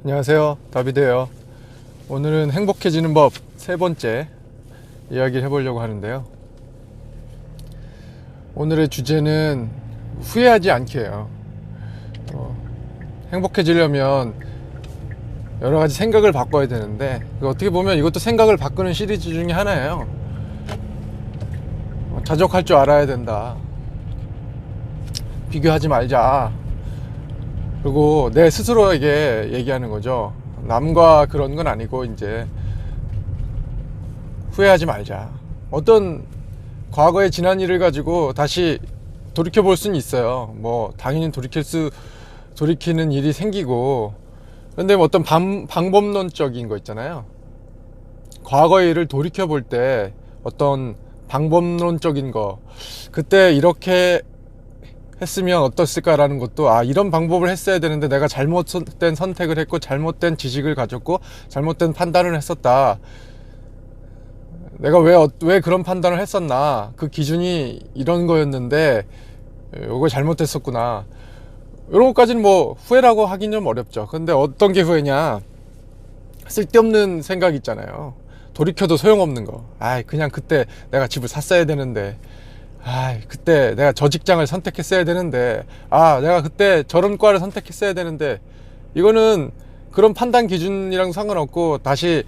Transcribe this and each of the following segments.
안녕하세요, 다비드예요. 오늘은 행복해지는 법 세 번째 이야기를 해보려고 하는데요. 오늘의 주제는 후회하지 않기예요. 행복해지려면 여러 가지 생각을 바꿔야 되는데, 어떻게 보면 이것도 생각을 바꾸는 시리즈 중에 하나예요. 자족할 줄 알아야 된다, 비교하지 말자, 그리고 내 스스로에게 얘기하는 거죠. 남과 그런 건 아니고 이제 후회하지 말자. 어떤 과거의 지난 일을 가지고 다시 돌이켜 볼 수는 있어요. 뭐 당연히 돌이키는 일이 생기고, 근데 뭐 어떤 방법론적인 거 있잖아요. 과거의 일을 돌이켜 볼 때 어떤 방법론적인 거, 그때 이렇게 했으면 어떻을까라는 것도, 이런 방법을 했어야 되는데 내가 잘못된 선택을 했고 잘못된 지식을 가졌고 잘못된 판단을 했었다, 내가 왜 그런 판단을 했었나, 그 기준이 이런 거였는데 이거 잘못했었구나, 이런 것까지는 뭐 후회라고 하긴 좀 어렵죠. 근데 어떤 게 후회냐, 쓸데없는 생각 있잖아요. 돌이켜도 소용없는 거. 그냥 그때 내가 집을 샀어야 되는데, 그때 내가 저 직장을 선택했어야 되는데, 내가 그때 저런 과를 선택했어야 되는데, 이거는 그런 판단 기준이랑 상관없고, 다시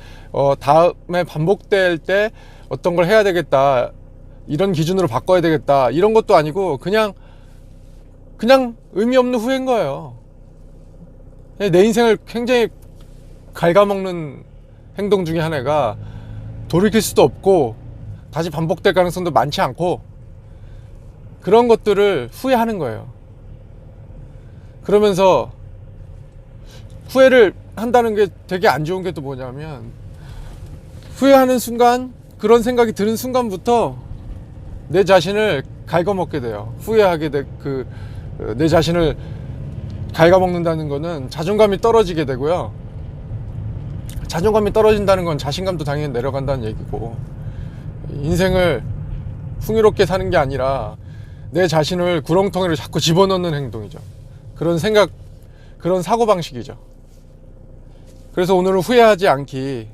다음에 반복될 때 어떤 걸 해야 되겠다, 이런 기준으로 바꿔야 되겠다, 이런 것도 아니고 그냥 의미 없는 후회인 거예요. 내 인생을 굉장히 갉아먹는 행동 중에 하나가, 돌이킬 수도 없고 다시 반복될 가능성도 많지 않고, 그런 것들을 후회하는 거예요. 그러면서 후회를 한다는 게 되게 안 좋은 게 또 뭐냐면, 후회하는 순간, 그런 생각이 드는 순간부터 내 자신을 갉아먹게 돼요. 내 자신을 갉아먹는다는 거는 자존감이 떨어지게 되고요. 자존감이 떨어진다는 건 자신감도 당연히 내려간다는 얘기고, 인생을 풍요롭게 사는 게 아니라 내 자신을 구렁텅이로 자꾸 집어넣는 행동이죠. 그런 생각, 그런 사고방식이죠. 그래서 오늘은 후회하지 않기.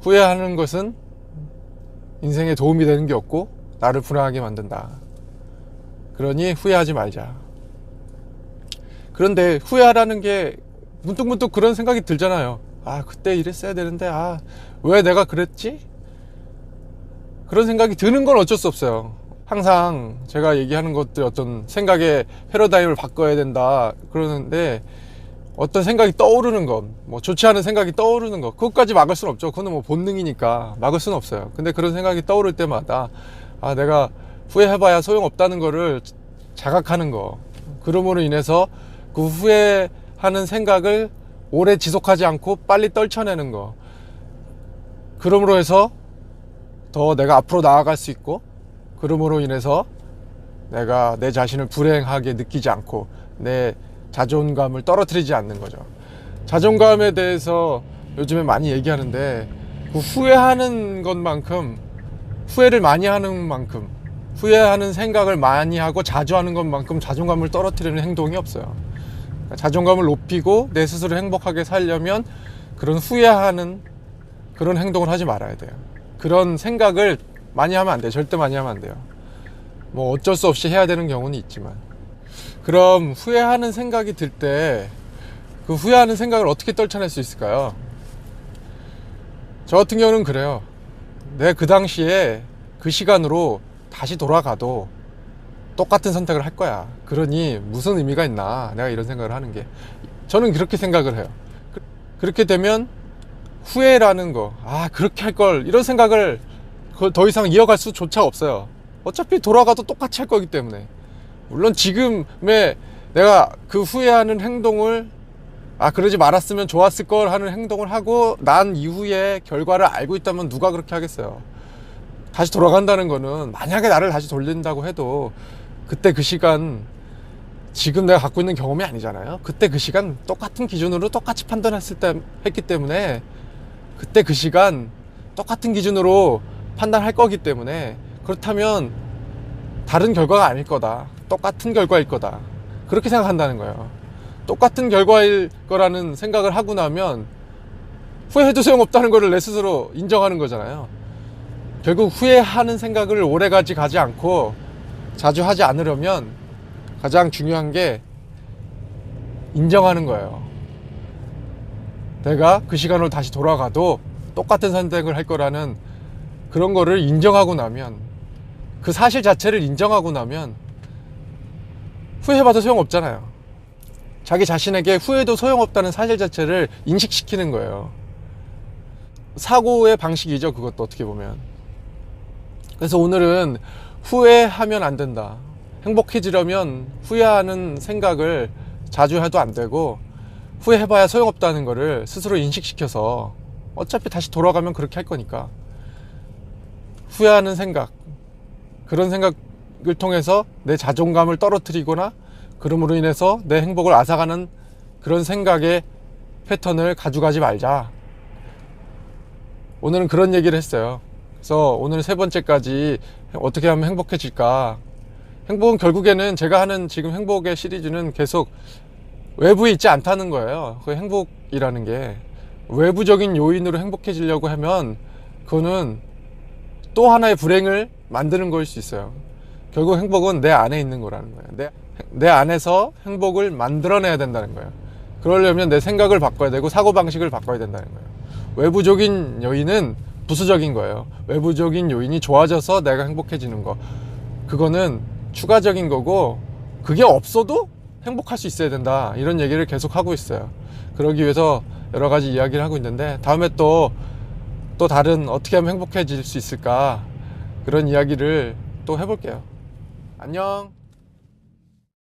후회하는 것은 인생에 도움이 되는 게 없고 나를 불안하게 만든다. 그러니 후회하지 말자. 그런데 후회하라는 게 문득문득 그런 생각이 들잖아요. 그때 이랬어야 되는데, 왜 내가 그랬지? 그런 생각이 드는 건 어쩔 수 없어요. 항상 제가 얘기하는 것들, 어떤 생각의 패러다임을 바꿔야 된다 그러는데, 어떤 생각이 떠오르는 것, 뭐 좋지 않은 생각이 떠오르는 것, 그것까지 막을 수는 없죠. 그건 뭐 본능이니까 막을 수는 없어요. 근데 그런 생각이 떠오를 때마다 내가 후회해봐야 소용없다는 거를 자각하는 거, 그러므로 인해서 그 후회하는 생각을 오래 지속하지 않고 빨리 떨쳐내는 거, 그러므로 해서 더 내가 앞으로 나아갈 수 있고, 그러므로 인해서 내가 내 자신을 불행하게 느끼지 않고 내 자존감을 떨어뜨리지 않는 거죠. 자존감에 대해서 요즘에 많이 얘기하는데, 그 후회하는 것만큼, 후회를 많이 하는 만큼, 후회하는 생각을 많이 하고 자주 하는 것만큼 자존감을 떨어뜨리는 행동이 없어요. 자존감을 높이고 내 스스로 행복하게 살려면 그런 후회하는 그런 행동을 하지 말아야 돼요. 그런 생각을 많이 하면 안 돼요. 절대 많이 하면 안 돼요. 뭐 어쩔 수 없이 해야 되는 경우는 있지만. 그럼 후회하는 생각이 들 때 그 후회하는 생각을 어떻게 떨쳐낼 수 있을까요? 저 같은 경우는 그래요. 내 그 당시에 그 시간으로 다시 돌아가도 똑같은 선택을 할 거야. 그러니 무슨 의미가 있나, 내가 이런 생각을 하는 게. 저는 그렇게 생각을 해요. 그렇게 되면 후회라는 거, 그렇게 할 걸, 이런 생각을 더 이상 이어갈 수조차 없어요. 어차피 돌아가도 똑같이 할 거기 때문에. 물론 지금의 내가 그 후회하는 행동을, 그러지 말았으면 좋았을 걸 하는 행동을 하고 난 이후에 결과를 알고 있다면 누가 그렇게 하겠어요. 다시 돌아간다는 거는, 만약에 나를 다시 돌린다고 해도 그때 그 시간, 지금 내가 갖고 있는 경험이 아니잖아요. 그때 그 시간 똑같은 기준으로 똑같이 했기 때문에, 그때 그 시간 똑같은 기준으로 판단할 거기 때문에, 그렇다면 다른 결과가 아닐 거다, 똑같은 결과일 거다, 그렇게 생각한다는 거예요. 똑같은 결과일 거라는 생각을 하고 나면 후회해도 소용없다는 거를 내 스스로 인정하는 거잖아요. 결국 후회하는 생각을 오래가지 가지 않고 자주 하지 않으려면 가장 중요한 게 인정하는 거예요. 내가 그 시간으로 다시 돌아가도 똑같은 선택을 할 거라는 그런 거를 인정하고 나면, 그 사실 자체를 인정하고 나면 후회해봐도 소용없잖아요. 자기 자신에게 후회도 소용없다는 사실 자체를 인식시키는 거예요. 사고의 방식이죠, 그것도 어떻게 보면. 그래서 오늘은 후회하면 안 된다. 행복해지려면 후회하는 생각을 자주 해도 안 되고, 후회해봐야 소용없다는 거를 스스로 인식시켜서, 어차피 다시 돌아가면 그렇게 할 거니까, 후회하는 생각, 그런 생각을 통해서 내 자존감을 떨어뜨리거나 그럼으로 인해서 내 행복을 앗아가는 그런 생각의 패턴을 가져가지 말자. 오늘은 그런 얘기를 했어요. 그래서 오늘 세 번째까지 어떻게 하면 행복해질까. 행복은 결국에는 제가 하는 지금 행복의 시리즈는 계속 외부에 있지 않다는 거예요. 그 행복이라는 게 외부적인 요인으로 행복해지려고 하면 그거는 또 하나의 불행을 만드는 거일 수 있어요. 결국 행복은 내 안에 있는 거라는 거예요. 내 안에서 행복을 만들어내야 된다는 거예요. 그러려면 내 생각을 바꿔야 되고 사고방식을 바꿔야 된다는 거예요. 외부적인 요인은 부수적인 거예요. 외부적인 요인이 좋아져서 내가 행복해지는 거, 그거는 추가적인 거고, 그게 없어도 행복할 수 있어야 된다, 이런 얘기를 계속 하고 있어요. 그러기 위해서 여러 가지 이야기를 하고 있는데, 다음에 또 다른 어떻게 하면 행복해질 수 있을까, 그런 이야기를 또 해볼게요. 안녕.